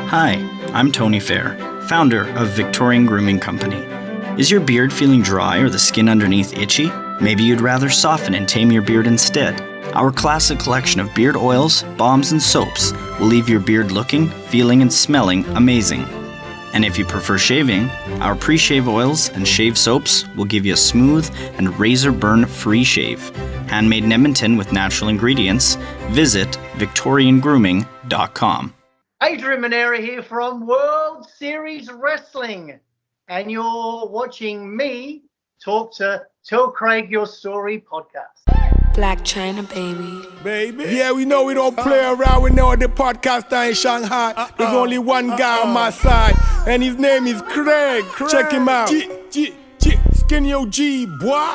Hi, I'm Tony Fair, founder of Victorian Grooming Company. Is your beard feeling dry or the skin underneath itchy? Maybe you'd rather soften and tame your beard instead. Our classic collection of beard oils, balms, and soaps will leave your beard looking, feeling, and smelling amazing. And if you prefer shaving, our pre-shave oils and shave soaps will give you a smooth and razor burn-free shave. Handmade in Edmonton with natural ingredients. Visit victoriangrooming.com. Adrian Manera here from World Series Wrestling, and you're watching me talk to Tell Craig Your Story podcast. Black China, baby. Yeah, we know we don't play around. We know the podcast in Shanghai. There's only one guy on my side, and his name is Craig. Check him out. Skinny OG, boy.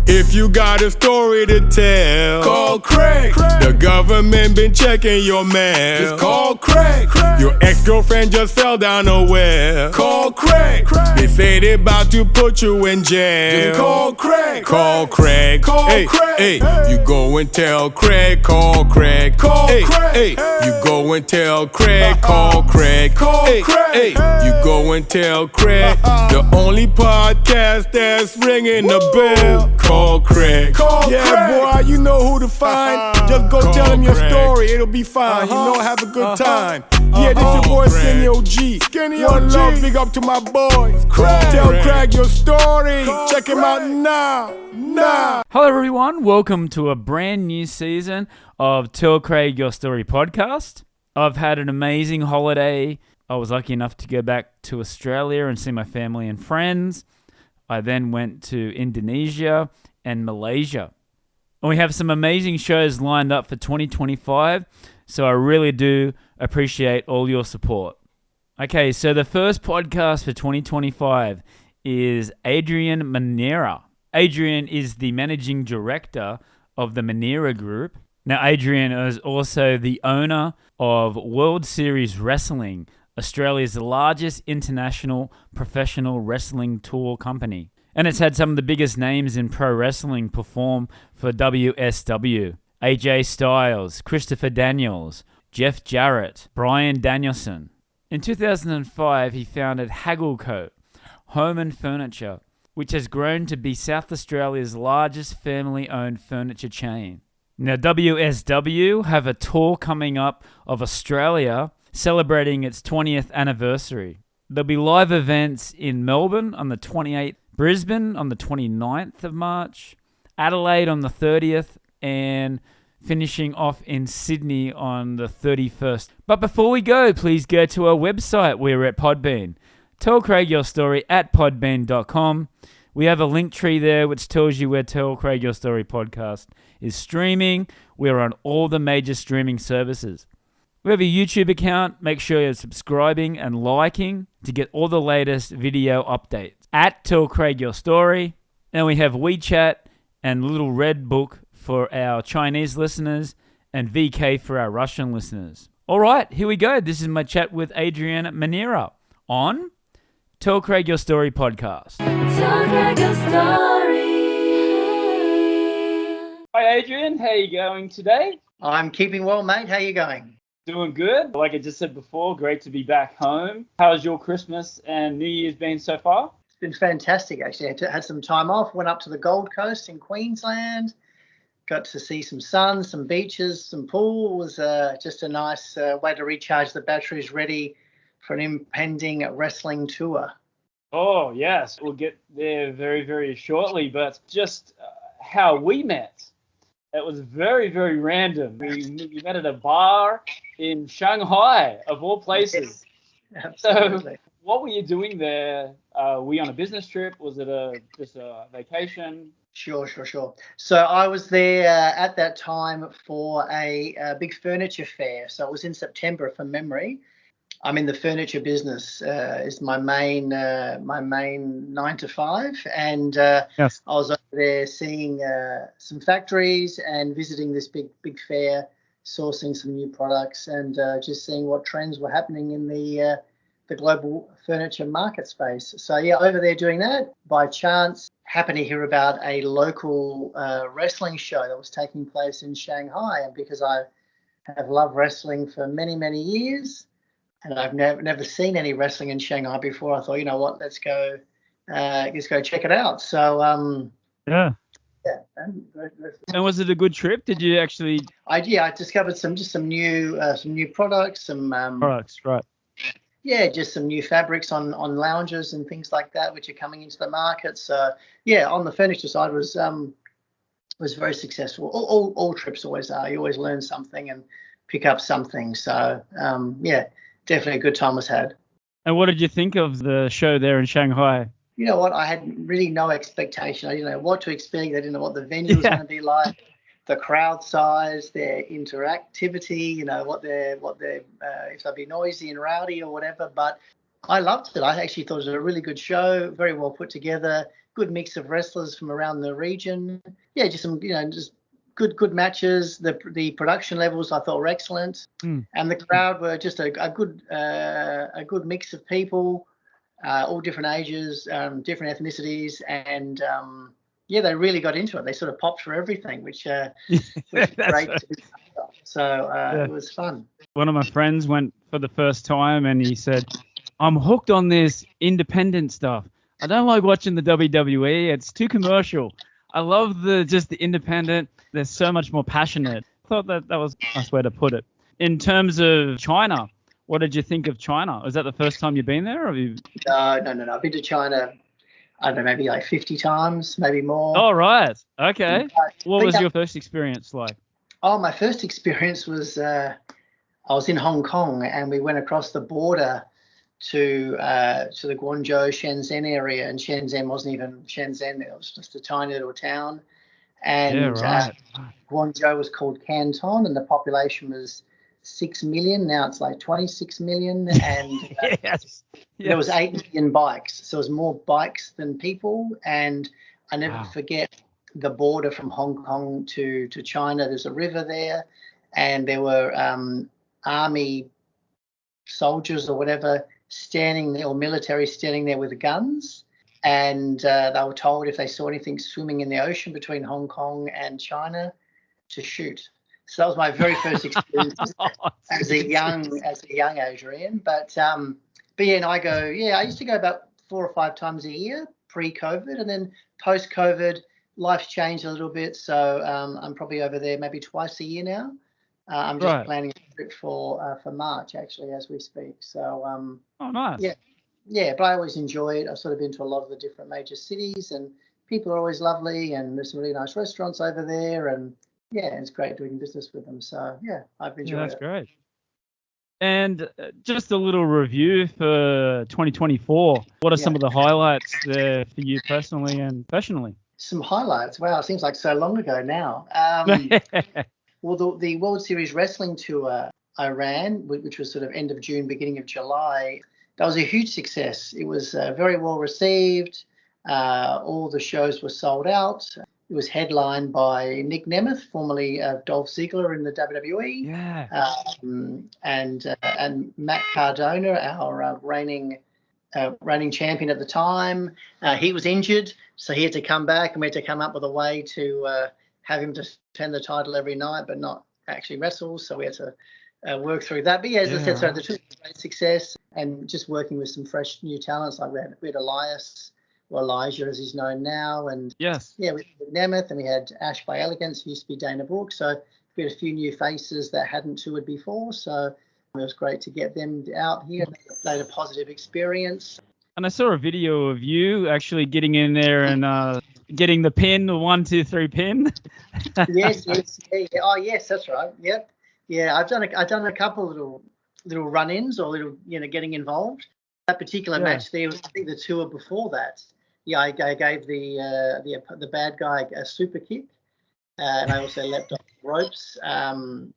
If you got a story to tell, call Craig. The government been checking your mail. Just call Craig. Your ex-girlfriend just fell down a well. Call Craig. They say they about to put you in jail. Just call Craig. Call Craig. Call Craig. Hey, you go and tell Craig. Call Craig. Call Craig. Hey, you go and tell Craig. Call Craig. Call Craig. Hey, you go and tell Craig. The only podcast that's ringing the bell. Call Craig. Yeah, boy, you know who to find. Just go tell him your story. It'll be fine. You know, have a good time. Yeah, this your boy Skinny OG. One love, big up to my boys. Tell Craig your story. Check him out now. Hello, everyone. Welcome to a brand new season of Tell Craig Your Story podcast. I've had an amazing holiday. I was lucky enough to go back to Australia and see my family and friends. I then went to Indonesia and Malaysia. And we have some amazing shows lined up for 2025, so I really do appreciate all your support. Okay, so the first podcast for 2025 is Adrian Manera. Adrian is the managing director of the Manera Group. Now, Adrian is also the owner of World Series Wrestling, Australia's largest international professional wrestling tour company. And it's had some of the biggest names in pro wrestling perform for WSW. AJ Styles, Christopher Daniels, Jeff Jarrett, Bryan Danielson. In 2005, he founded Haggle Co, home and furniture, which has grown to be South Australia's largest family-owned furniture chain. Now, WSW have a tour coming up of Australia celebrating its 20th anniversary. There'll be live events in Melbourne on the 28th, Brisbane on the 29th of March, Adelaide on the 30th, and finishing off in Sydney on the 31st. But before we go, please go to our website. We're at Podbean. Tell Craig your story at podbean.com. We have a link tree there which tells you where Tell Craig Your Story podcast is streaming. We're on all the major streaming services. We have a YouTube account. Make sure you're subscribing and liking to get all the latest video updates. At Tell Craig Your Story. And we have WeChat and Little Red Book for our Chinese listeners and VK for our Russian listeners. All right, here we go. This is my chat with Adrian Manera on Tell Craig Your Story podcast. Tell Craig your story. Hi, Adrian. How are you going today? I'm keeping well, mate. How you going? Doing good. Like I just said before, great to be back home. How's your Christmas and New Year's been so far? It's been fantastic, actually. I had some time off, went up to the Gold Coast in Queensland, got to see some sun, some beaches, some pool. It was just a nice way to recharge the batteries, ready for an impending wrestling tour. Oh, yes. We'll get there very, very shortly, but just how we met. It was very, very random. We met at a bar in Shanghai, of all places. Yes, absolutely. So what were you doing there? Were you on a business trip? Was it just a vacation? Sure. So I was there at that time for a big furniture fair. So it was in September, from memory. I'm in the furniture business. Is my main 9 to 5, and Yes. I was over there seeing some factories and visiting this big fair, sourcing some new products, and just seeing what trends were happening in the global furniture market space. So yeah, over there doing that. By chance, happened to hear about a local wrestling show that was taking place in Shanghai, and because I have loved wrestling for many, many years. And I've never seen any wrestling in Shanghai before. I thought, you know what, let's go check it out. So Yeah. yeah. And was it a good trip? Did you actually? I discovered some new products, Products, right? Yeah, just some new fabrics on lounges and things like that, which are coming into the market. So yeah, on the furniture side was very successful. All trips always are. You always learn something and pick up something. So yeah, definitely a good time was had. And what did you think of the show there in Shanghai? You know what? I had really no expectation. I didn't know what to expect. I didn't know what the venue was going to be like, the crowd size, their interactivity. You know what they're if they'd be noisy and rowdy or whatever. But I loved it. I actually thought it was a really good show, very well put together, good mix of wrestlers from around the region. Yeah, just some just good matches. The production levels I thought were excellent, and the crowd were just a good mix of people. All different ages, different ethnicities, and yeah, they really got into it. They sort of popped for everything, which is great to be part of. So it was fun. One of my friends went for the first time, and he said, "I'm hooked on this independent stuff. I don't like watching the WWE. It's too commercial. I love the independent. They're so much more passionate." I thought that was a nice way to put it. In terms of China, what did you think of China? Was that the first time you've been there? Or have you... No. I've been to China, I don't know, maybe like 50 times, maybe more. Oh, right. Okay. What was your first experience like? Oh, my first experience was I was in Hong Kong, and we went across the border to the Guangzhou, Shenzhen area, and Shenzhen wasn't even Shenzhen. It was just a tiny little town. And Guangzhou was called Canton, and the population was 6 million. Now it's like 26 million, and there was 8 million bikes. So it was more bikes than people. And I never forget the border from Hong Kong to China. There's a river there, and there were army soldiers or whatever standing there, or military standing there with guns. And they were told if they saw anything swimming in the ocean between Hong Kong and China to shoot. So that was my very first experience as a young Adrian. But yeah, and I used to go about 4 or 5 times a year pre-COVID, and then post-COVID, life's changed a little bit. So I'm probably over there maybe twice a year now. I'm just planning a trip for March actually as we speak. So oh, nice. Yeah, but I always enjoy it. I've sort of been to a lot of the different major cities, and people are always lovely, and there's some really nice restaurants over there, and yeah, it's great doing business with them. So yeah, I've enjoyed it. That's great. And just a little review for 2024. What are some of the highlights there for you personally and professionally? Some highlights. Wow, it seems like so long ago now. Well, the World Series Wrestling Tour I ran, which was sort of end of June, beginning of July, that was a huge success. It was very well received. All the shows were sold out. It was headlined by Nick Nemeth, formerly Dolph Ziggler in the WWE, and Matt Cardona, our reigning champion at the time. He was injured, so he had to come back, and we had to come up with a way to have him defend the title every night, but not actually wrestle. So we had to work through that. But yeah, as I said, so the tour was a great success, and just working with some fresh new talents like we had Elias, or Elijah as he's known now, and we had Nemeth, and we had Ash by Elegance, who used to be Dana Brooke. So we had a few new faces that hadn't toured before. So it was great to get them out here. They had a positive experience. And I saw a video of you actually getting in there and getting the pin, the 1, 2, 3 pin. Yes. Oh, yes, that's right. Yep. Yeah, I've done a couple little run-ins or little getting involved. That particular match there was, I think, the tour before that. Yeah, I gave the bad guy a super kick, and I also leapt off the ropes and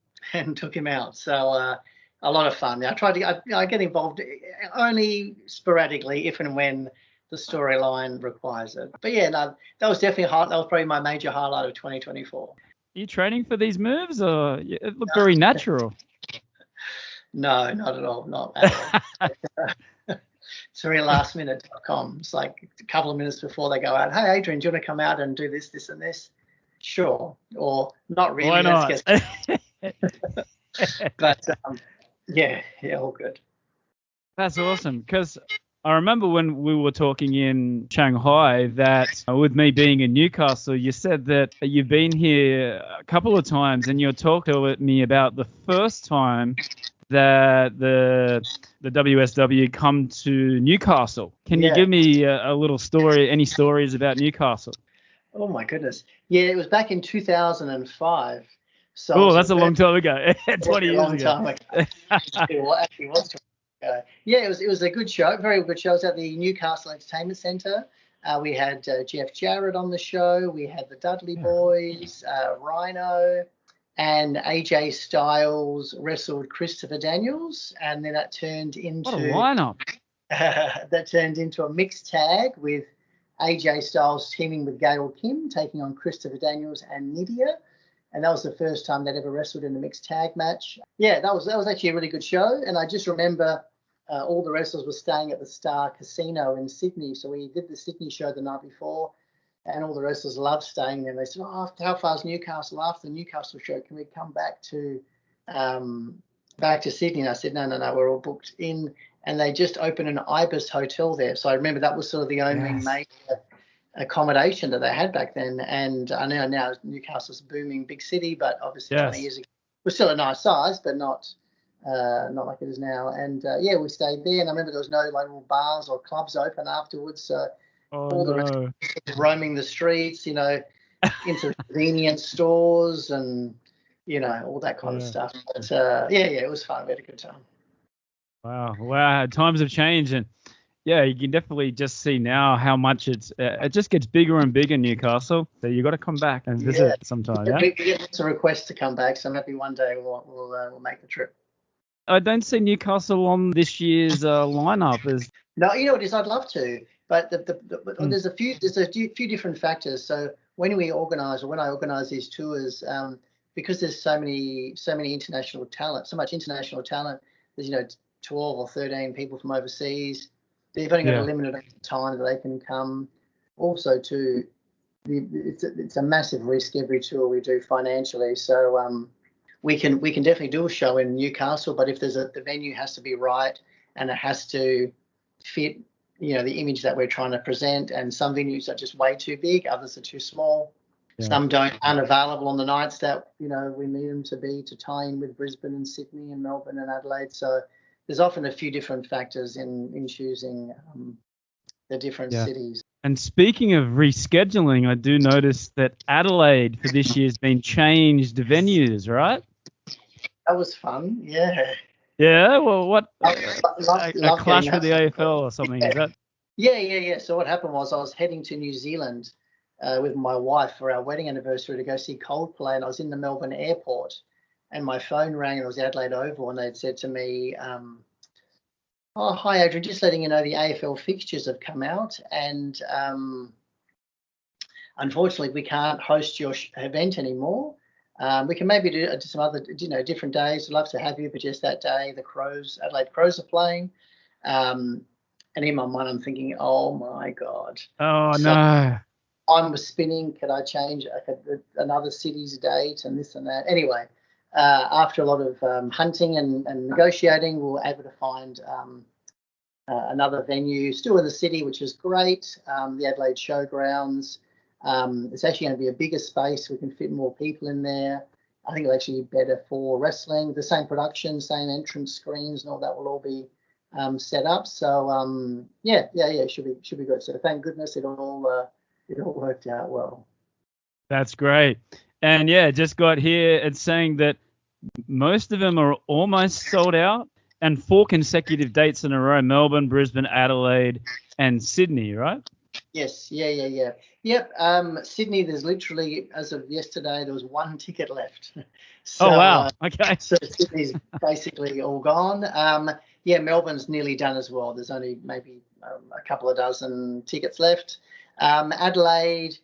took him out. So a lot of fun. I get involved only sporadically, if and when the storyline requires it. But yeah, no, that was definitely that was probably my major highlight of 2024. Are you training for these moves, or it looked very natural? No, not at all. Not at all. It's very lastminute.com. It's like a couple of minutes before they go out. Hey, Adrian, do you want to come out and do this, this, and this? Sure. Or not really. Why not? But yeah, all good. That's awesome, because I remember when we were talking in Shanghai that with me being in Newcastle, you said that you've been here a couple of times and you're talking to me about the first time that the WSW come to Newcastle. Can you give me a little story, any stories about Newcastle? Oh, my goodness. Yeah, it was back in 2005. So that's a long time ago. 20 years ago. Time ago. Actually, it was 20 years ago. Yeah, it was a good show, very good show. It was at the Newcastle Entertainment Centre. We had Jeff Jarrett on the show. We had the Dudley Boys, Rhino, and AJ Styles wrestled Christopher Daniels, and then that turned into what a lineup. That turned into a mixed tag with AJ Styles teaming with Gail Kim, taking on Christopher Daniels and Nydia. And that was the first time they'd ever wrestled in a mixed tag match. Yeah, that was actually a really good show. And I just remember all the wrestlers were staying at the Star Casino in Sydney. So we did the Sydney show the night before, and all the wrestlers loved staying there. They said, "Oh, how far is Newcastle? After the Newcastle show, can we come back to Sydney?" And I said, "No, we're all booked in." And they just opened an Ibis hotel there. So I remember that was sort of the only major accommodation that they had back then. And I know now Newcastle's a booming big city, but obviously 20 years ago it was still a nice size, but not like it is now. And we stayed there. And I remember there was no local bars or clubs open afterwards. So all the rest of roaming the streets, into convenience stores and all that kind of stuff. But it was fun. We had a good time. Wow. Times have changed, and you can definitely just see now how much it just gets bigger and bigger, Newcastle. So you got to come back and visit sometime. Yeah, we get lots of requests to come back, so maybe one day we'll make the trip. I don't see Newcastle on this year's lineup. No, you know what it is? I'd love to, but there's a few different factors. So when I organise these tours, because there's so many international talent, so much international talent. There's 12 or 13 people from overseas. They've only got a limited time that they can come. Also, it's a massive risk every tour we do financially. So we can definitely do a show in Newcastle, but if the venue has to be right and it has to fit, the image that we're trying to present. And some venues are just way too big, others are too small. Yeah. Some aren't available on the nights that we need them to tie in with Brisbane and Sydney and Melbourne and Adelaide. So there's often a few different factors in choosing the different cities. And speaking of rescheduling, I do notice that Adelaide for this year has been changed venues, right? That was fun, yeah. Yeah, well, what? A clash with the AFL or something, is that? Yeah. So what happened was I was heading to New Zealand with my wife for our wedding anniversary to go see Coldplay, and I was in the Melbourne airport. And my phone rang, and it was Adelaide Oval, and they'd said to me, "Oh, hi, Adrian, just letting you know the AFL fixtures have come out, and unfortunately we can't host your event anymore. We can maybe do some other, different days. I'd love to have you, but just that day, the Adelaide Crows are playing." And in my mind, I'm thinking, "Oh my God!" Oh no! Time was spinning. Could I change another city's date and this and that? Anyway. After a lot of hunting and negotiating, we were able to find another venue still in the city, which is great, the Adelaide Showgrounds. It's actually going to be a bigger space. We can fit more people in there. I think it'll actually be better for wrestling. The same production, same entrance screens and all that will all be set up. So, it should be good. So thank goodness it all worked out well. That's great. And just got here. It's saying that most of them are almost sold out, and 4 consecutive dates in a row: Melbourne, Brisbane, Adelaide, and Sydney, right? Yes. Yeah. Yep. Sydney, there's literally, as of yesterday, there was 1 ticket left. So, oh, wow. Okay. So Sydney's basically all gone. Melbourne's nearly done as well. There's only maybe a couple of dozen tickets left. Adelaide,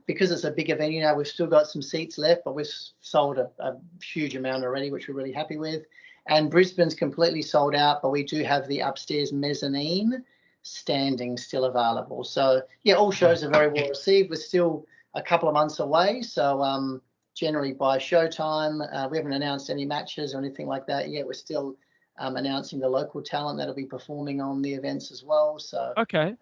because it's a bigger venue now, we've still got some seats left, but we've sold a huge amount already, which we're really happy with. And Brisbane's completely sold out, but we do have the upstairs mezzanine standing still available. So, all shows are very well received. We're still a couple of months away. So, generally by showtime. We haven't announced any matches or anything like that yet. We're still announcing the local talent that'll be performing on the events as well. So Okay.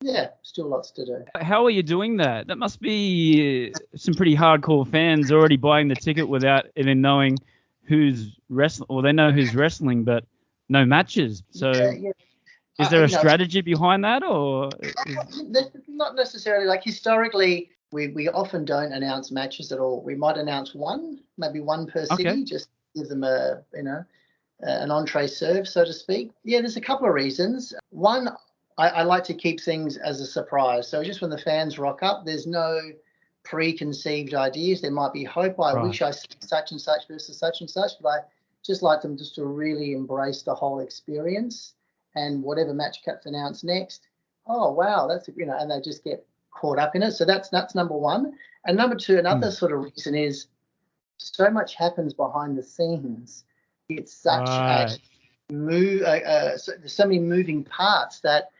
yeah, still lots to do. How are you doing that? That must be some pretty hardcore fans already buying the ticket without even knowing who's wrestling, or they know who's wrestling, but no matches. So Yeah. is there a strategy behind that, or? Not necessarily. Like historically, we often don't announce matches at all. We might announce maybe one per city, just give them an entree serve, so to speak. Yeah, there's a couple of reasons. One, I like to keep things as a surprise. So just when the fans rock up, there's no preconceived ideas. There might be hope. I wish I see such and such versus such and such, but I just like them just to really embrace the whole experience. And whatever match gets announced next, oh wow, that's and they just get caught up in it. So that's number one. And number two, another sort of reason is so much happens behind the scenes. It's such a there's so many moving parts that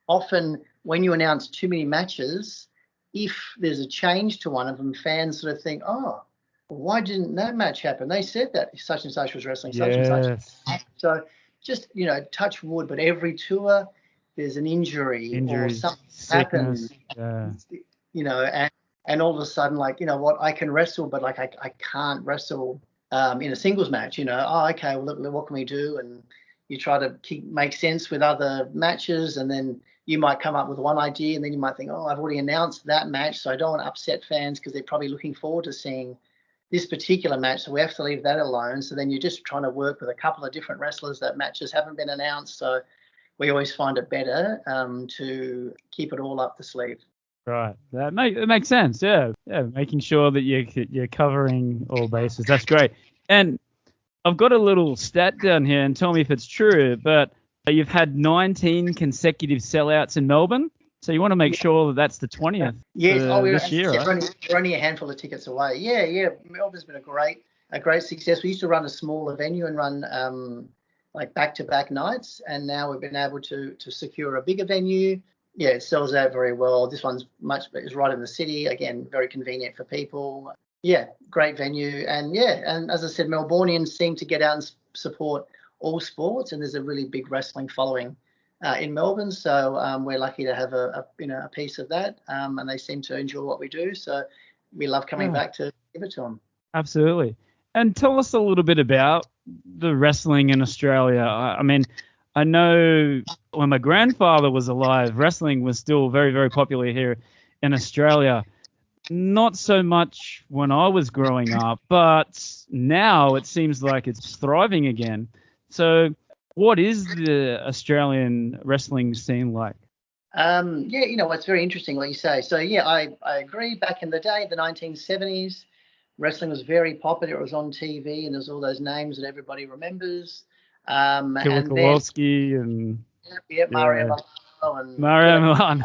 often when you announce too many matches, if there's a change to one of them, fans sort of think, oh, why didn't that match happen? They said that such and such was wrestling, such and such. So just, touch wood, but every tour there's an injury or something happens, and all of a sudden, like, I can wrestle, but like I can't wrestle in a singles match, oh, okay, well, look, what can we do? And you try to make sense with other matches, and then you might come up with one idea, and then you might think, oh, I've already announced that match, so I don't want to upset fans because they're probably looking forward to seeing this particular match, so we have to leave that alone. So then you're just trying to work with a couple of different wrestlers that matches haven't been announced. So we always find it better to keep it all up the sleeve. Right. It makes sense. Yeah. Making sure that you're covering all bases. That's great. And I've got a little stat down here, and tell me if it's true, but you've had 19 consecutive sellouts in Melbourne. So you want to make sure that that's the 20th this year, right? We're only a handful of tickets away. Yeah. Melbourne's been a great success. We used to run a smaller venue and run like back-to-back nights, and now we've been able to secure a bigger venue. Yeah, it sells out very well. This one's is right in the city. Again, very convenient for people. Yeah, great venue. And as I said, Melbournians seem to get out and support all sports, and there's a really big wrestling following in Melbourne. So we're lucky to have a piece of that, and they seem to enjoy what we do. So we love coming back to give it to them. Absolutely. And tell us a little bit about the wrestling in Australia. I mean, I know when my grandfather was alive, wrestling was still very, very popular here in Australia. Not so much when I was growing up, but now it seems like it's thriving again. So what is the Australian wrestling scene like? It's very interesting what you say. So, I agree. Back in the day, the 1970s, wrestling was very popular. It was on TV, and there's all those names that everybody remembers. Killer Kowalski and Mario Milano Milano.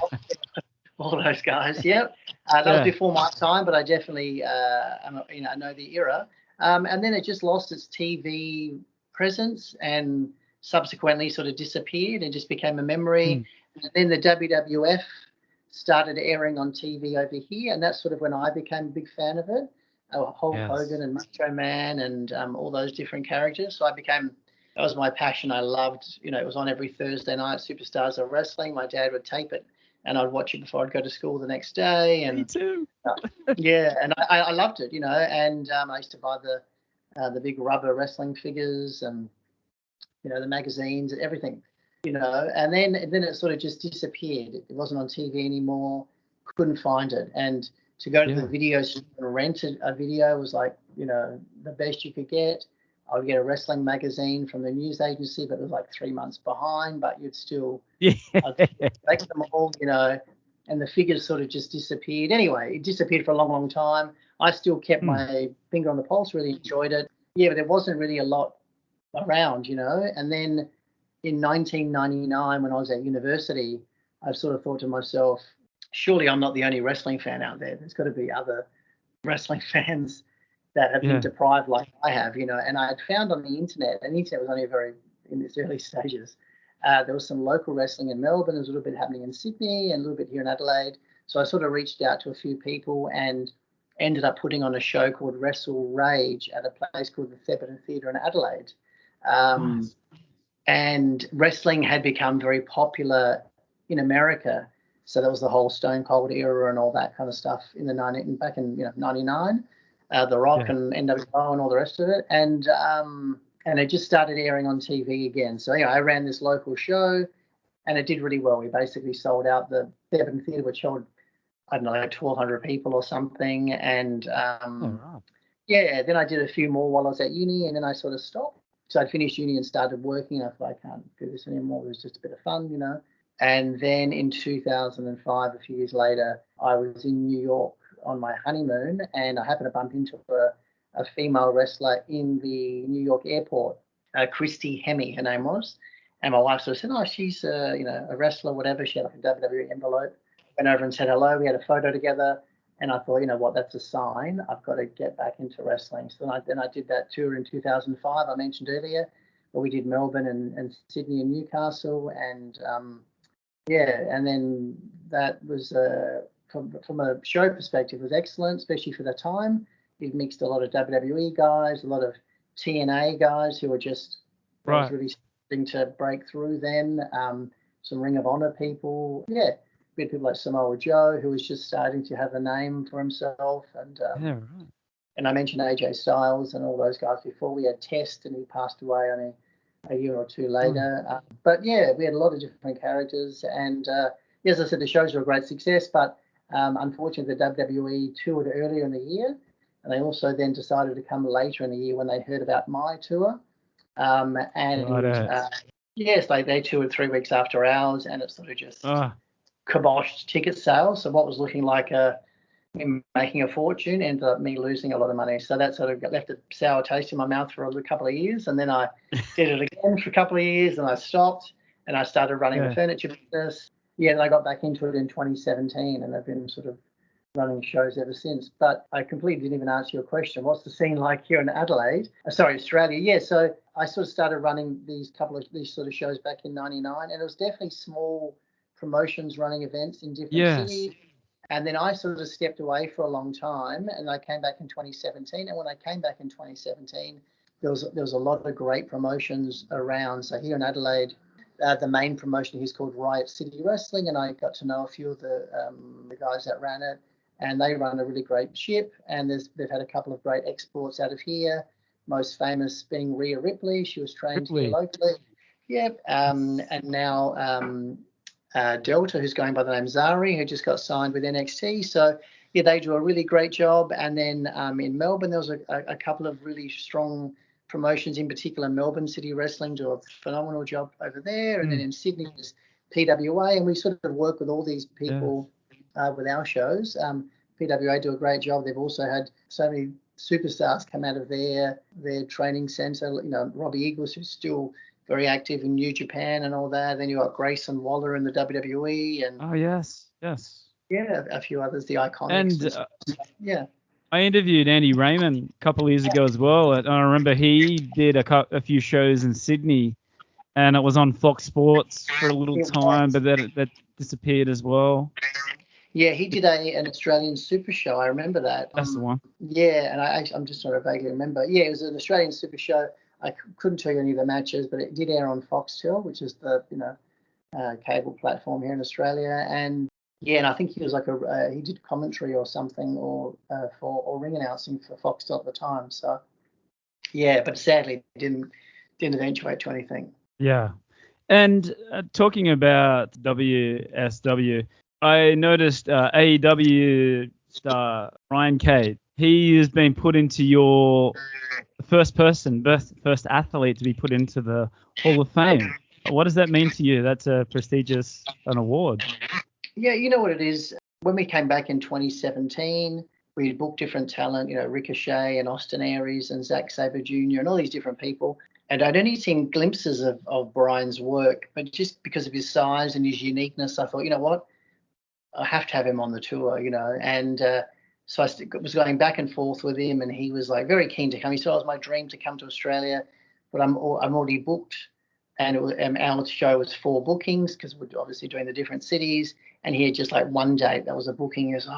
all those guys. That was before my time, but I definitely I know the era. And then it just lost its TV presence and subsequently sort of disappeared and just became a memory. And then the WWF started airing on TV over here, and that's sort of when I became a big fan of it. Hulk Hogan and Macho Man and all those different characters. So that was my passion. I loved, it was on every Thursday night, Superstars of Wrestling. My dad would tape it, and I'd watch it before I'd go to school the next day. And me too. and I loved it, and I used to buy the big rubber wrestling figures and, the magazines and everything, and then it sort of just disappeared. It wasn't on TV anymore. Couldn't find it. And to go to the video store and rent a video was like, the best you could get. I would get a wrestling magazine from the news agency, but it was like 3 months behind, but you'd still take them all, and the figures sort of just disappeared. Anyway, it disappeared for a long, long time. I still kept my finger on the pulse, really enjoyed it. Yeah, but there wasn't really a lot around, And then in 1999, when I was at university, I sort of thought to myself, surely I'm not the only wrestling fan out there. There's got to be other wrestling fans that have been deprived like I have, and I had found on the internet, and the internet was only in its early stages, there was some local wrestling in Melbourne. There was a little bit happening in Sydney and a little bit here in Adelaide. So I sort of reached out to a few people, and ended up putting on a show called Wrestle Rage at a place called the Theberton Theatre in Adelaide. Nice. And wrestling had become very popular in America. So that was the whole Stone Cold era and all that kind of stuff back in 99, The Rock and NWO and all the rest of it. And it just started airing on TV again. So I ran this local show, and it did really well. We basically sold out the Theberton Theatre, which held, I don't know, like 1,200 people or something. And then I did a few more while I was at uni, and then I sort of stopped. So I'd finished uni and started working. I thought, I can't do this anymore. It was just a bit of fun, And then in 2005, a few years later, I was in New York on my honeymoon, and I happened to bump into a female wrestler in the New York airport, Christy Hemme, her name was. And my wife sort of said, oh, she's a wrestler, whatever. She had like a WWE envelope. Went over and said hello. We had a photo together. And I thought, that's a sign. I've got to get back into wrestling. So then I did that tour in 2005 I mentioned earlier, where we did Melbourne and Sydney and Newcastle. And, and then that was, from a show perspective, was excellent, especially for the time. It mixed a lot of WWE guys, a lot of TNA guys who were just was really starting to break through then. Some Ring of Honor people. Yeah. We had people like Samoa Joe, who was just starting to have a name for himself. And and I mentioned AJ Styles and all those guys before. We had Test, and he passed away only a year or two later. But we had a lot of different characters. And as I said, the shows were a great success. But unfortunately, the WWE toured earlier in the year. And they also then decided to come later in the year when they heard about my tour. Yes, they toured 3 weeks after ours, and it sort of just kiboshed ticket sales. So what was looking like me making a fortune ended up me losing a lot of money. So that sort of left a sour taste in my mouth for a couple of years. And then I did it again for a couple of years, and I stopped, and I started running the furniture business. And I got back into it in 2017, and I've been sort of running shows ever since. But I completely didn't even answer your question. What's the scene like here in Adelaide? Australia. Yeah, so I sort of started running these sort of shows back in 99, and it was definitely small promotions running events in different cities. And then I sort of stepped away for a long time, and I came back in 2017. And when I came back in 2017, there was a lot of great promotions around. So here in Adelaide, the main promotion is called Riot City Wrestling, and I got to know a few of the guys that ran it, and they run a really great ship. And they've had a couple of great exports out of here, most famous being Rhea Ripley. She was trained here locally. Yep. And now Delta, who's going by the name Zari, who just got signed with NXT. So they do a really great job. And then in Melbourne, there was a couple of really strong promotions, in particular Melbourne City Wrestling do a phenomenal job over there. And then in Sydney there's PWA, and we sort of work with all these people with our shows. PWA do a great job. They've also had so many superstars come out of their training centre. Robbie Eagles, who's still very active in New Japan and all that. Then you got Grayson Waller in the WWE, and a few others, the Iconics. And I interviewed Andy Raymond a couple of years ago as well, and I remember he did a few shows in Sydney, and it was on Fox Sports for a little time, but that disappeared as well. Yeah, he did an Australian Super Show. I remember that. That's the one. Yeah, and I'm just trying to vaguely remember. Yeah, it was an Australian Super Show. I couldn't tell you any of the matches, but it did air on Foxtel, which is the cable platform here in Australia. And I think he was he did commentary or something, or ring announcing for Foxtel at the time. So but sadly didn't eventuate to anything. Yeah. And talking about WSW, I noticed AEW star Ryan Cade. He has been put into your first athlete to be put into the Hall of Fame. What does that mean to you? That's a prestigious award. Yeah, you know what it is. When we came back in 2017, we booked different talent, Ricochet and Austin Aries and Zack Sabre Jr. and all these different people. And I'd only seen glimpses of Brian's work, but just because of his size and his uniqueness, I thought, you know what, I have to have him on the tour, And so I was going back and forth with him, and he was very keen to come. He said, it was my dream to come to Australia, but I'm already booked. And our show was 4 bookings because we're obviously doing the different cities. And he had just one date that was a booking. He goes,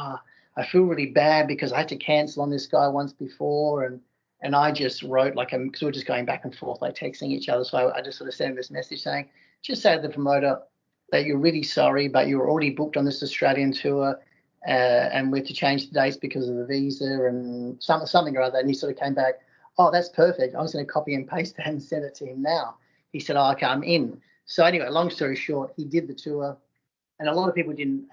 I feel really bad because I had to cancel on this guy once before, and I just wrote because we were just going back and forth, like texting each other. So I just sort of sent him this message saying, just say to the promoter that you're really sorry, but you were already booked on this Australian tour, and we had to change the dates because of the visa and something or other. And he sort of came back, oh, that's perfect. I was going to copy and paste that and send it to him now. He said, oh, okay, I'm in. So anyway, long story short, he did the tour, and a lot of people didn't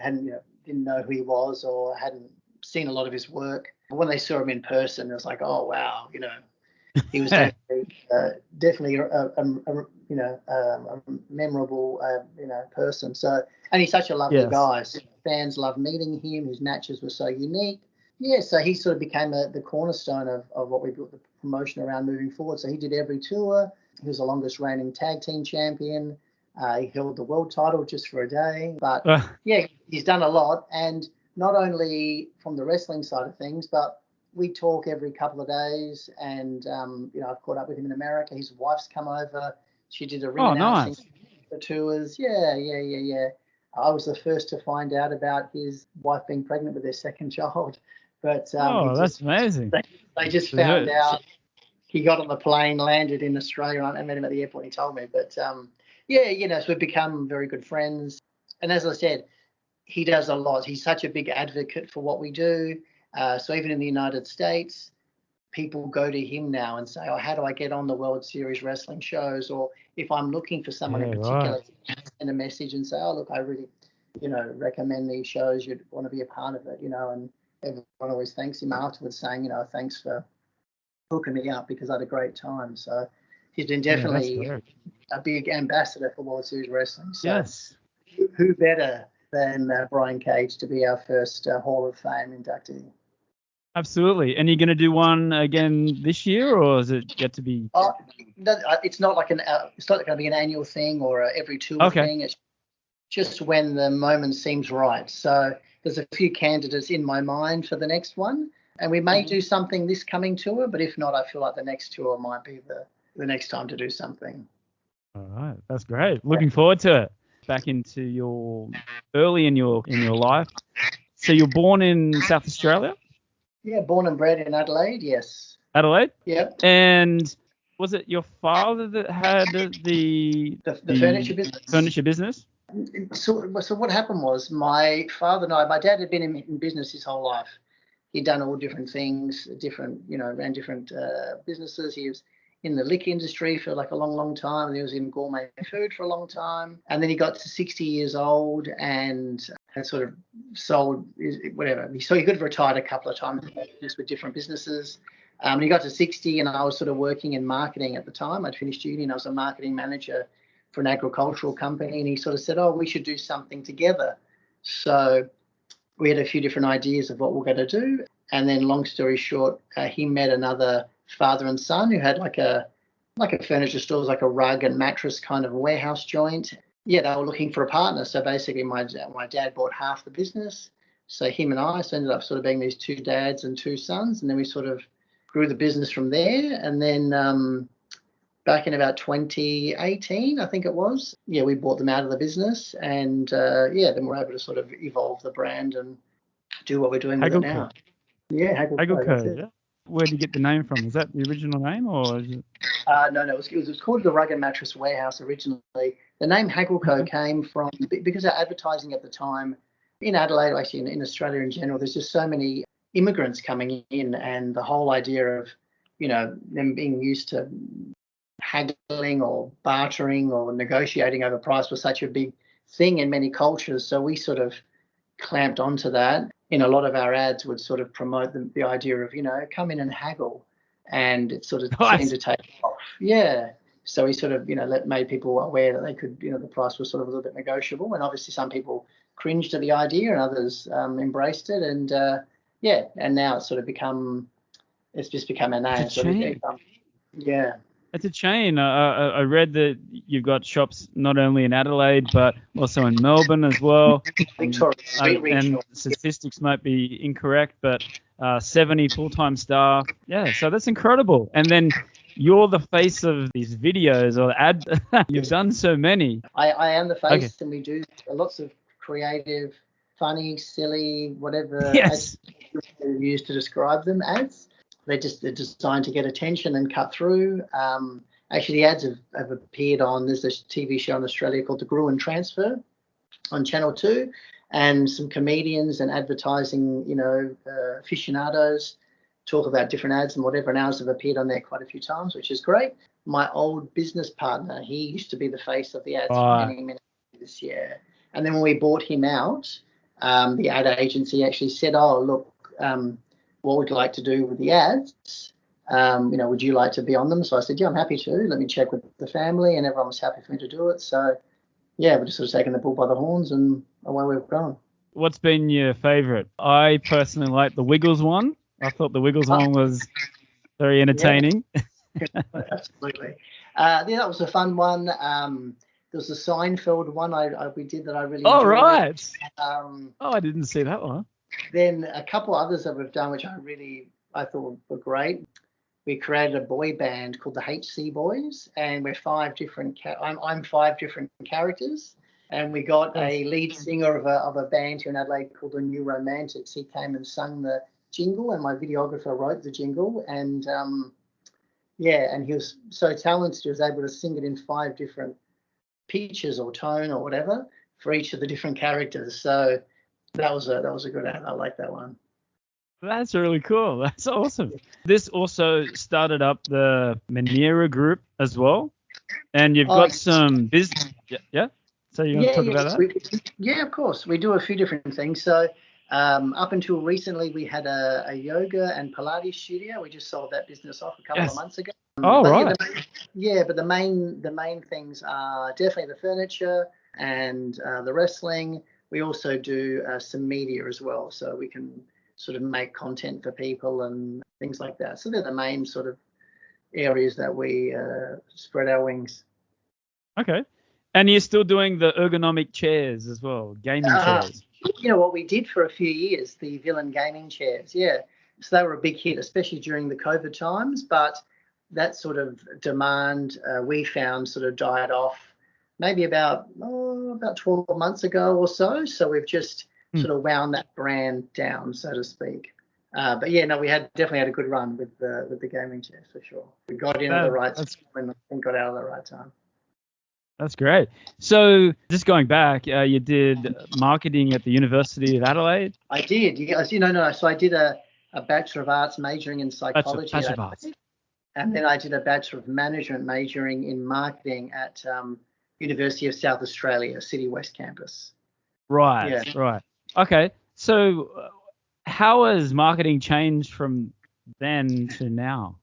know who he was or hadn't seen a lot of his work. But when they saw him in person, it was like, oh wow, he was definitely a memorable person. So, and he's such a lovely guy. So fans loved meeting him. His matches were so unique. Yeah, so he sort of became the cornerstone of what we built the promotion around moving forward. So he did every tour. He was the longest reigning tag team champion. He held the world title just for a day. But he's done a lot. And not only from the wrestling side of things, but we talk every couple of days. And, I've caught up with him in America. His wife's come over. She did a ring announcing for tours. Yeah. I was the first to find out about his wife being pregnant with their second child. But that's amazing. They just found out. He got on the plane, landed in Australia, and I met him at the airport. And he told me, but so we've become very good friends. And as I said, he does a lot. He's such a big advocate for what we do. So even in the United States, people go to him now and say, oh, how do I get on the World Series wrestling shows? Or if I'm looking for someone in particular, send a message and say, oh, look, I really, recommend these shows. You'd want to be a part of it, and everyone always thanks him afterwards saying, thanks for hooking me up because I had a great time. So he's been definitely a big ambassador for World Series Wrestling. So who better than Brian Cage to be our first Hall of Fame inductee? Absolutely. And you're going to do one again this year, or is it yet to be? It's not like it's not going to be an annual thing or a every tour thing. It's just when the moment seems right. So there's a few candidates in my mind for the next one, and we may do something this coming tour, but if not, I feel like the next tour might be the next time to do something. All right, that's great. Looking forward to it. Back into your early in your life. So you're born in South Australia? Yeah, born and bred in Adelaide, yes. Adelaide? Yep. And was it your father that had the furniture business? Furniture business? So what happened was my dad had been in business his whole life. He'd done all different things, ran different businesses. He was in the liquor industry for like a long, long time. And he was in gourmet food for a long time. And then he got to 60 years old and had sort of sold whatever. So he could have retired a couple of times just with different businesses. And he got to 60 and I was sort of working in marketing at the time. I'd finished uni and I was a marketing manager for an agricultural company. And he sort of said, oh, we should do something together. So we had a few different ideas of what we're going to do. And then long story short, he met another father and son who had like a furniture store, like a rug and mattress kind of a warehouse joint. Yeah, they were looking for a partner. So basically my dad bought half the business. So him and I ended up sort of being these two dads and two sons. And then we sort of grew the business from there. And then back in about 2018, I think it was, we bought them out of the business. And then we're able to sort of evolve the brand and do what we're doing with it now. Yeah, Haggle Co. Yeah. Where did you get the name from? Is that the original name, or is it? No. It was called the Rug and Mattress Warehouse originally. The name Haggle Co. came from because our advertising at the time in Adelaide, actually in Australia in general, there's just so many immigrants coming in, and the whole idea of them being used to haggling or bartering or negotiating over price was such a big thing in many cultures. So we sort of clamped onto that. In a lot of our ads would sort of promote the idea of, come in and haggle, and it sort of seemed to take off. Yeah. So we sort of, made people aware that they could, the price was sort of a little bit negotiable, and obviously some people cringed at the idea and others embraced it. And and now it's sort of become our name. It's a chain. Yeah. It's a chain. I read that you've got shops not only in Adelaide, but also in Melbourne as well. Victoria. And statistics might be incorrect, but 70 full-time staff. Yeah, so that's incredible. And then you're the face of these videos or You've done so many. I am the face, and we do lots of creative funny, silly, whatever Yes. adjective you use to describe them as. They're designed to get attention and cut through. Actually, the ads have appeared on, there's a TV show in Australia called The Gruen Transfer on Channel 2, and some comedians and advertising, aficionados talk about different ads and whatever, and ours have appeared on there quite a few times, which is great. My old business partner, he used to be the face of the ads for many, many years, yeah. And then when we bought him out, the ad agency actually said, oh, look, what would you like to do with the ads? Would you like to be on them? So I said, yeah, I'm happy to. Let me check with the family, and everyone was happy for me to do it. So, yeah, we're just sort of taking the bull by the horns, and away we've gone. What's been your favourite? I personally like the Wiggles one. I thought the Wiggles one was very entertaining. Yeah. Absolutely. That was a fun one. There was a Seinfeld one we did that I really enjoyed. Oh, right. I didn't see that one. Then a couple others that we've done, which I thought were great. We created a boy band called the HC Boys, and we're five different. I'm five different characters, and we got a lead singer of a band here in Adelaide called the New Romantics. He came and sung the jingle, and my videographer wrote the jingle, and and he was so talented. He was able to sing it in five different pitches or tone or whatever for each of the different characters. So that was a good ad. I like that one. That's really cool. That's awesome. This also started up the Manera group as well, and you've got some business. Yeah. So you want to talk about that? Yeah, of course. We do a few different things. So up until recently, we had a yoga and Pilates studio. We just sold that business off a couple of months ago. Right. But the main things are definitely the furniture and the wrestling. We also do some media as well, so we can sort of make content for people and things like that. So they're the main sort of areas that we spread our wings. Okay. And you're still doing the ergonomic chairs as well, gaming chairs. You know what we did for a few years, the villain gaming chairs, yeah. So they were a big hit, especially during the COVID times, but that sort of demand we found sort of died off maybe about 12 months ago or so. So we've just sort of wound that brand down, so to speak. But yeah, no, we definitely had a good run with the gaming chairs for sure. We got in at the right time and got out at the right time. That's great. So just going back, you did marketing at the University of Adelaide? I did. Yes, so I did a Bachelor of Arts majoring in psychology. Bachelor of Arts. And then I did a Bachelor of Management majoring in marketing at University of South Australia, City West campus. Right, Yeah. Right. Okay. So how has marketing changed from then to now?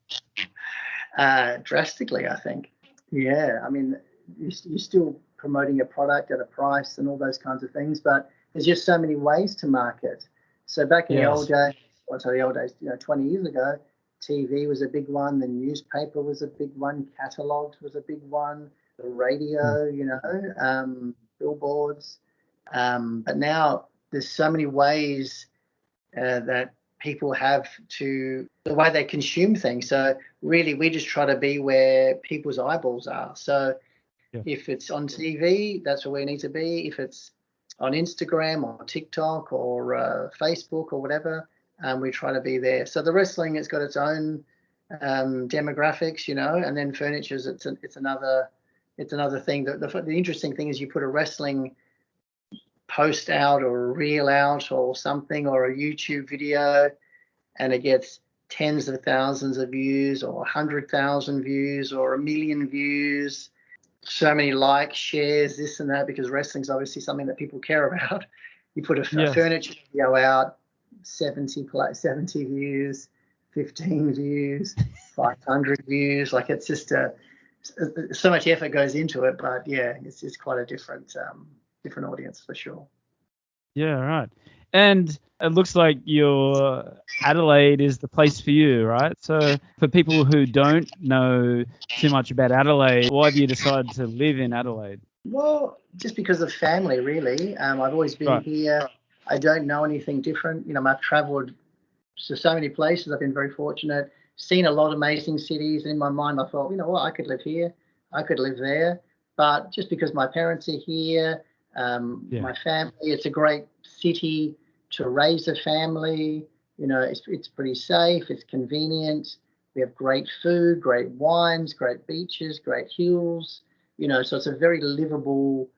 Drastically, I think. Yeah. I mean, you're still promoting a product at a price and all those kinds of things, but there's just so many ways to market. So back in the old days, 20 years ago, TV was a big one, the newspaper was a big one, catalogs was a big one, the radio, billboards. But now there's so many ways that people have to, the way they consume things. So really, we just try to be where people's eyeballs are. So if it's on TV, that's where we need to be. If it's on Instagram or TikTok or Facebook or whatever, we try to be there. So the wrestling has got its own demographics, and then furniture's it's another thing. The interesting thing is you put a wrestling post out or a reel out or something or a YouTube video, and it gets tens of thousands of views or 100,000 views or 1 million views. So many likes, shares, this and that, because wrestling's obviously something that people care about. You put a furniture video out, 70 views, 15 views, 500 views. Like it's just so much effort goes into it, but yeah, it's quite a different audience for sure. Yeah, right. And it looks like your Adelaide is the place for you, right? So for people who don't know too much about Adelaide, why have you decided to live in Adelaide? Well, just because of family, really. I've always been here. I don't know anything different. I've travelled to so many places. I've been very fortunate, seen a lot of amazing cities. And in my mind, I thought, I could live here. I could live there. But just because my parents are here, My family, it's a great city to raise a family. You know, it's pretty safe. It's convenient. We have great food, great wines, great beaches, great hills. You know, so it's a very livable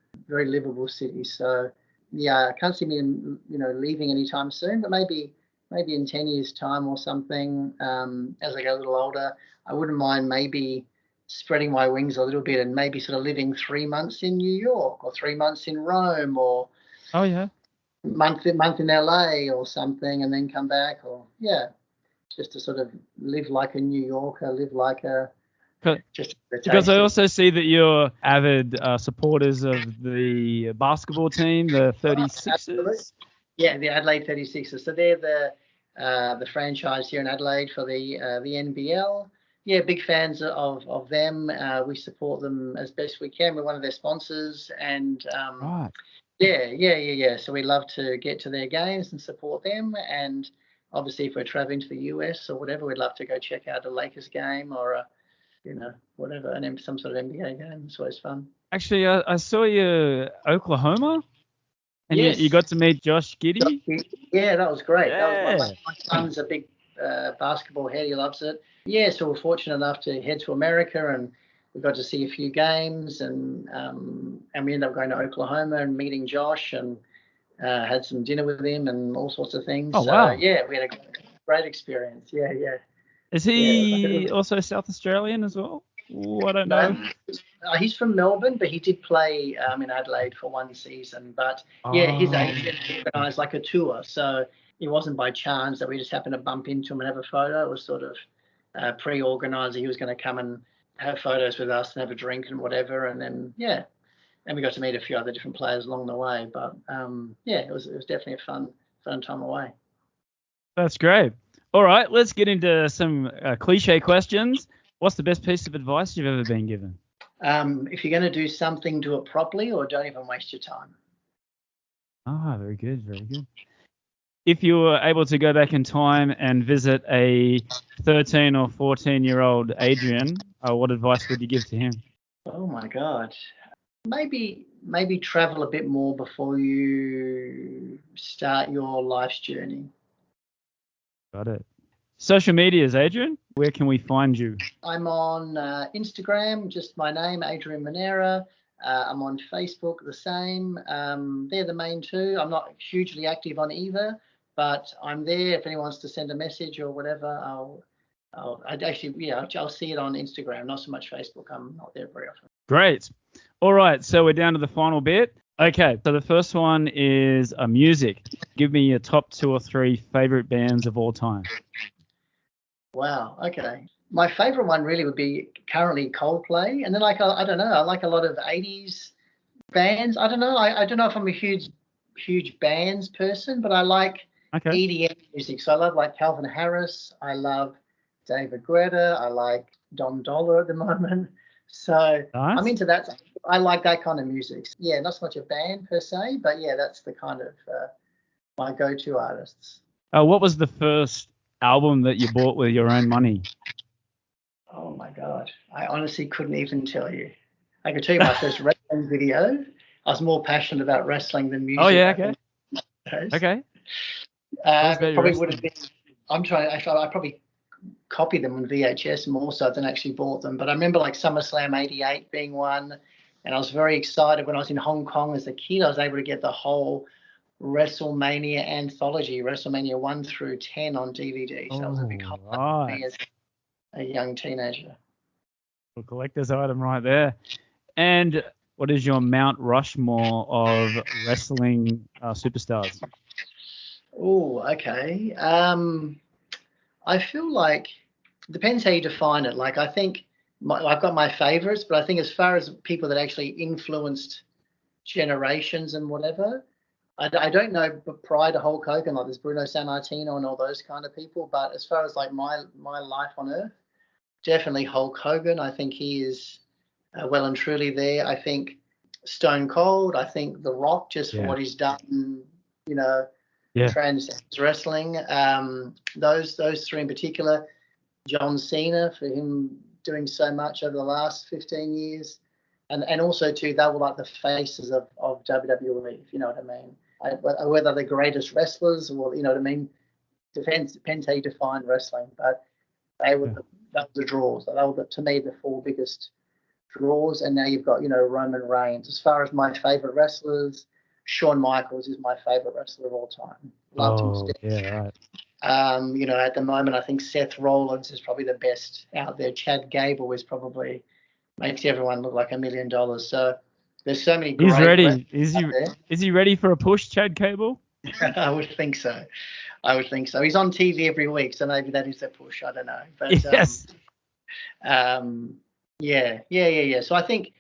city. So yeah, I can't see me, leaving anytime soon. But maybe in 10 years' time or something, as I get a little older, I wouldn't mind maybe spreading my wings a little bit and maybe sort of living 3 months in New York or 3 months in Rome or month in LA or something, and then come back, or just to sort of live like a New Yorker, live like a because I also see that you're avid supporters of the basketball team, the 36ers. Absolutely. Yeah, the Adelaide 36ers. So they're the franchise here in Adelaide for the NBL. Yeah, big fans of them. We support them as best we can. We're one of their sponsors, and right. Yeah. So we love to get to their games and support them. And obviously, if we're traveling to the US or whatever, we'd love to go check out a Lakers game or whatever, and some sort of NBA game. It's always fun. Actually, I saw you Oklahoma, and yes. you got to meet Josh Giddey. Yeah, that was great. Yeah. That was my son's a big basketball head. He loves it. Yeah, so we're fortunate enough to head to America, and we got to see a few games, and we ended up going to Oklahoma and meeting Josh, and had some dinner with him and all sorts of things. Oh, wow. Yeah, we had a great experience. Yeah. Is he also South Australian as well? Ooh, I don't know. He's from Melbourne, but he did play in Adelaide for one season. But his agent organised like a tour, so it wasn't by chance that we just happened to bump into him and have a photo. It was sort of pre-organised. He was going to come and have photos with us and have a drink and whatever, and then and we got to meet a few other different players along the way. But it was definitely a fun time away. That's great. All right, let's get into some cliche questions. What's the best piece of advice you've ever been given? If you're going to do something, do it properly, or don't even waste your time. Ah, very good, very good. If you were able to go back in time and visit a 13 or 14-year-old Adrian, what advice would you give to him? Oh my God. Maybe travel a bit more before you start your life's journey. Got it. Social medias, Adrian, where can we find you? I'm on Instagram, just my name, Adrian Manera. I'm on Facebook, the same. They're the main two. I'm not hugely active on either, but I'm there. If anyone wants to send a message or whatever, I'll see it on Instagram, not so much Facebook. I'm not there very often. Great. All right, so we're down to the final bit. Okay, so the first one is music. Give me your top 2 or 3 favorite bands of all time. Wow. Okay. My favorite one really would be currently Coldplay, and then I don't know, I like a lot of 80s bands. I don't know. I don't know if I'm a huge bands person, but I like EDM music. So I love like Calvin Harris. I love David Guetta. I like Dom Dollar at the moment. So nice. I'm into that. I like that kind of music. Yeah, not so much a band per se, but yeah, that's the kind of my go-to artists. What was the first album that you bought with your own money? Oh my God, I honestly couldn't even tell you. I could tell you my first wrestling video. I was more passionate about wrestling than music. Oh yeah, okay. Probably would have been. I probably copied them on VHS more so than actually bought them. But I remember like SummerSlam '88 being one, and I was very excited when I was in Hong Kong as a kid. I was able to get the whole WrestleMania anthology, WrestleMania 1 through 10 on DVD. So that was a big highlight for me as a young teenager. A collector's item right there. And what is your Mount Rushmore of wrestling superstars? Oh, okay. I feel like it depends how you define it. Like I think I've got my favorites, but I think as far as people that actually influenced generations and whatever, I don't know, but prior to Hulk Hogan, like there's Bruno Sammartino and all those kind of people. But as far as like my life on Earth, definitely Hulk Hogan. I think he is well and truly there. I think Stone Cold. I think The Rock, just for what he's done, transcends wrestling. Those three in particular. John Cena, for him doing so much over the last 15 years. And also too, they were like the faces of WWE, if you know what I mean. Whether they're the greatest wrestlers or, you know what I mean, depends how you define wrestling. But they were the draws. They were, to me, the four biggest draws. And now you've got, you know, Roman Reigns. As far as my favorite wrestlers, Shawn Michaels is my favorite wrestler of all time. Loved him to death. Yeah, right. You know, at the moment, I think Seth Rollins is probably the best out there. Chad Gable is probably makes everyone look like $1 million. So there's so many great. He's ready. Is he ready for a push, Chad Gable? I would think so. He's on TV every week, so maybe that is a push. I don't know. But yes. Yeah. So I think,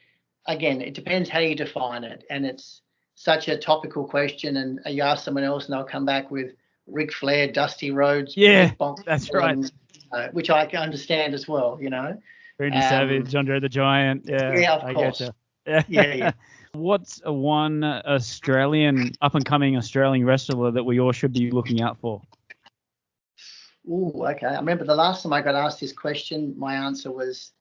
again, it depends how you define it, and it's such a topical question. And you ask someone else, and they'll come back with Ric Flair, Dusty Rhodes. Yeah, that's right. Which I can understand as well. You know. Randy Savage, Andre the Giant. Yeah, of course. Yeah. What's one up-and-coming Australian wrestler that we all should be looking out for? Ooh, okay. I remember the last time I got asked this question, my answer was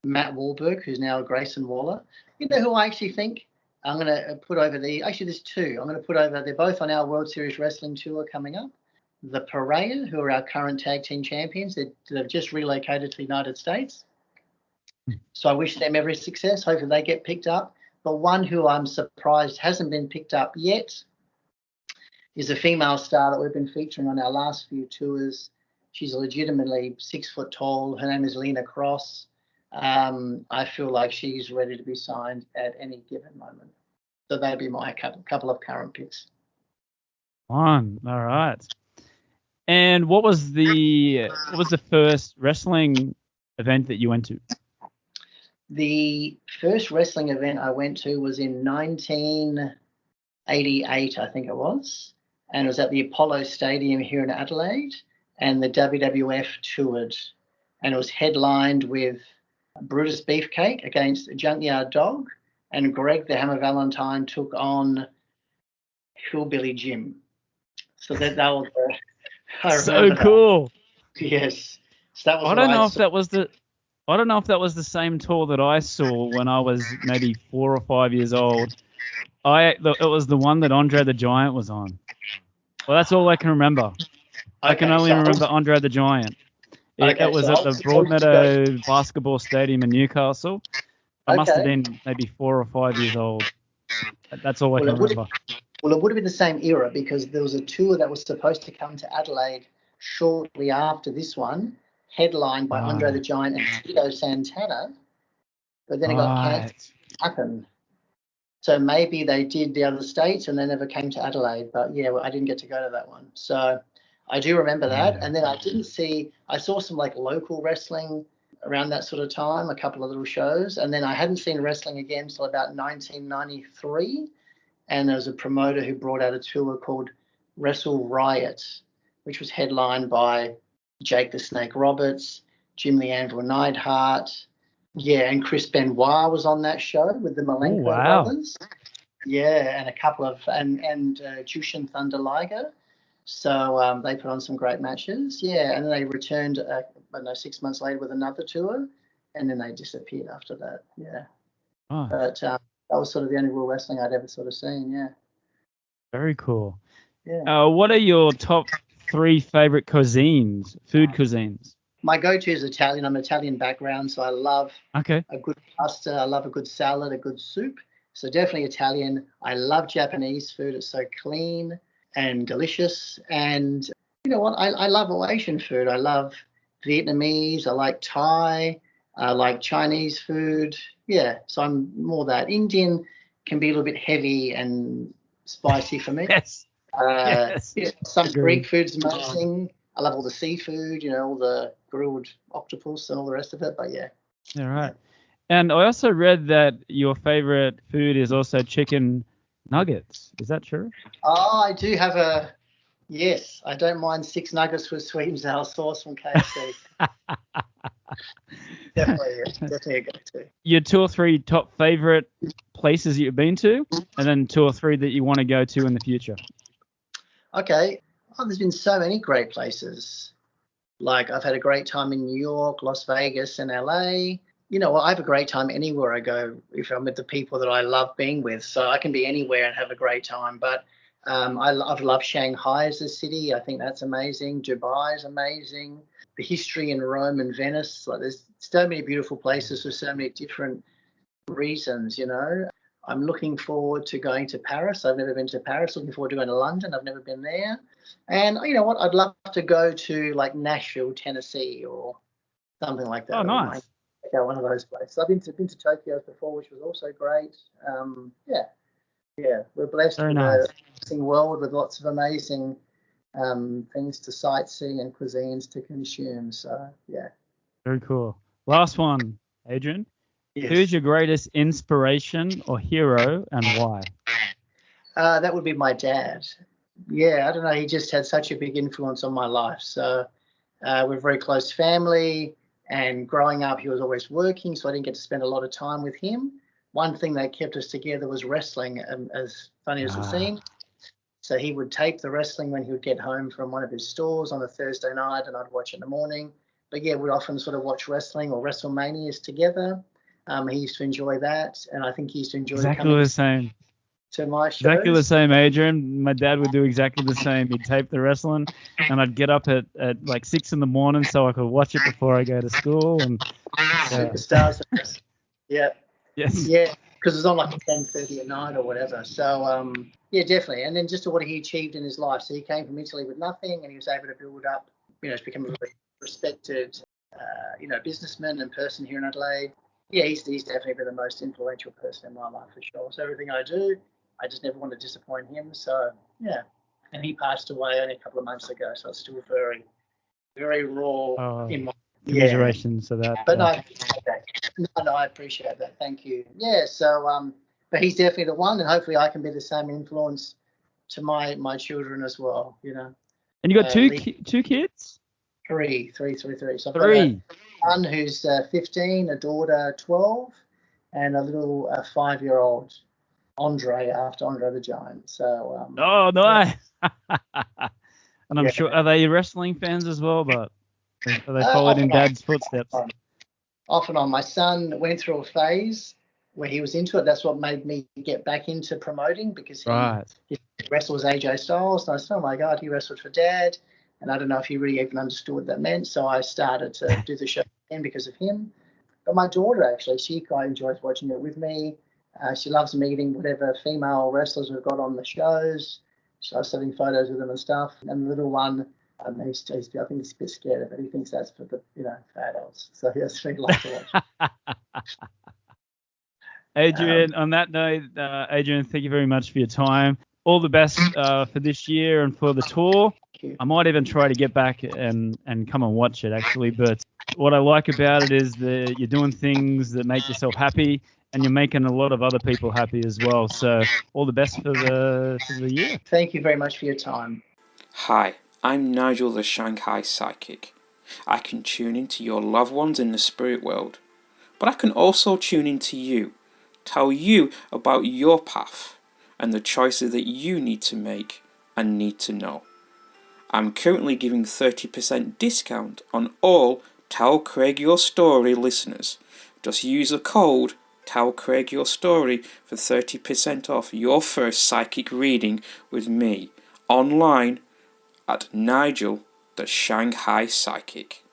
Matt Wahlberg, who's now Grayson Waller. You know who I actually think I'm going to put over actually there's two. I'm going to put over, they're both on our World Series Wrestling Tour coming up. The Pariah, who are our current tag team champions, they've just relocated to the United States. So I wish them every success. Hopefully they get picked up. But one who I'm surprised hasn't been picked up yet is a female star that we've been featuring on our last few tours. She's legitimately 6 foot tall. Her name is Lena Cross. I feel like she's ready to be signed at any given moment. So that'd be my couple of current picks. All right. And what was the first wrestling event that you went to? The first wrestling event I went to was in 1988, I think it was, and it was at the Apollo Stadium here in Adelaide, and the WWF toured, and it was headlined with Brutus Beefcake against Junkyard Dog, and Greg the Hammer Valentine took on Hillbilly Jim. So that was so cool. Yes. So that was I don't know if that was the same tour that I saw when I was maybe 4 or 5 years old. It was the one that Andre the Giant was on. Well, that's all I can remember. I can only remember Andre the Giant. It was at the Broadmeadow Basketball Stadium in Newcastle. I must have been maybe 4 or 5 years old. That's all I can remember. Well, it would have been the same era because there was a tour that was supposed to come to Adelaide shortly after this one, headlined by Andre the Giant and Tito Santana, but then it got cancelled. Happened. So maybe they did the other states and they never came to Adelaide. But yeah, I didn't get to go to that one. So I do remember that. And then I saw some like local wrestling around that sort of time, a couple of little shows. And then I hadn't seen wrestling again until about 1993. And there was a promoter who brought out a tour called Wrestle Riot, which was headlined by Jake the Snake Roberts, Jim the Anvil Neidhart, and Chris Benoit was on that show with the Malenko brothers. Yeah, and a couple of and Jushin Thunder Liger. So they put on some great matches. Yeah, and then they returned 6 months later with another tour, and then they disappeared after that. Yeah. Oh. But that was sort of the only real wrestling I'd ever sort of seen. Yeah. Very cool. Yeah. What are your top 3 favorite food cuisines? My go-to is Italian. I'm Italian background, so I love a good pasta. I love a good salad, a good soup. So definitely Italian. I love Japanese food. It's so clean and delicious. And you know what? I love all Asian food. I love Vietnamese. I like Thai. I like Chinese food. Yeah, so I'm more that. Indian can be a little bit heavy and spicy for me. Yes. Some Greek food's amazing. I love all the seafood, all the grilled octopus and all the rest of it. But yeah. All right. And I also read that your favorite food is also chicken nuggets. Is that true? Oh, I do have yes. I don't mind 6 nuggets with sweet and sour sauce from KFC. Definitely a go-to. Your 2 or 3 top favorite places you've been to, and then 2 or 3 that you want to go to in the future. Okay. There's been so many great places. Like I've had a great time in New York, Las Vegas, and LA. well, I have a great time anywhere I go if I'm with the people that I love being with. So I can be anywhere and have a great time. But I've loved Shanghai as a city. I think that's amazing. Dubai is amazing. The history in Rome and Venice. Like, there's so many beautiful places for so many different reasons. I'm looking forward to going to Paris. I've never been to Paris. Looking forward to going to London. I've never been there. And you know what? I'd love to go to like Nashville, Tennessee, or something like that. Oh, nice. One of those places. I've been to Tokyo before, which was also great. We're blessed Very with nice. an amazing world with lots of amazing things to sightsee and cuisines to consume. So yeah. Very cool. Last one, Adrian. Yes. Who's your greatest inspiration or hero and why? That would be my dad. Yeah, I don't know. He just had such a big influence on my life. So we're a very close family. And growing up, he was always working, so I didn't get to spend a lot of time with him. One thing that kept us together was wrestling, as funny as it seemed. So he would tape the wrestling when he would get home from one of his stores on a Thursday night, and I'd watch in the morning. But yeah, we'd often sort of watch wrestling or WrestleManias together. He used to enjoy that, and I think he used to enjoy Exactly the same. to my shows. Exactly the same, Adrian. My dad would do exactly the same. He'd tape the wrestling, and I'd get up at like 6 a.m. so I could watch it before I go to school. And Superstars. Yeah. yes. Yeah, because it's on like 10:30 at night or whatever. So yeah, definitely. And then just to what he achieved in his life. So he came from Italy with nothing, and he was able to build up. He's become a really respected, businessman and person here in Adelaide. Yeah, he's definitely been the most influential person in my life for sure. So everything I do, I just never want to disappoint him. So yeah, and he passed away only a couple of months ago, so it's still very, very raw in my. Commiserations for that. But no, I appreciate that. No, I appreciate that. Thank you. Yeah. So but he's definitely the one, and hopefully I can be the same influence to my children as well. And you got two kids? Three. So I've got Three. a son who's 15, a daughter 12, and a little 5-year-old Andre after Andre the Giant. So Oh, nice. And I'm sure, are they wrestling fans as well? But are they followed in Dad's footsteps? Off and on. My son went through a phase where he was into it. That's what made me get back into promoting, because he wrestles AJ Styles. And I said, oh my God, he wrestled for Dad. And I don't know if he really even understood what that meant. So I started to do the show again because of him. But my daughter, actually, she quite enjoys watching it with me. She loves meeting whatever female wrestlers we've got on the shows. She loves having photos with them and stuff. And the little one, I think he's a bit scared of it. He thinks that's for for adults. So he has to like to watch. Adrian, on that note, Adrian, thank you very much for your time. All the best for this year and for the tour. I might even try to get back and come and watch it, actually. But what I like about it is that you're doing things that make yourself happy, and you're making a lot of other people happy as well. So all the best for the year. Thank you very much for your time. Hi, I'm Nigel the Shanghai Psychic. I can tune into your loved ones in the spirit world, but I can also tune into you, tell you about your path and the choices that you need to make and need to know. I'm currently giving 30% discount on all Tell Craig Your Story listeners. Just use the code Tell Craig Your Story for 30% off your first psychic reading with me online at Nigel the Shanghai Psychic.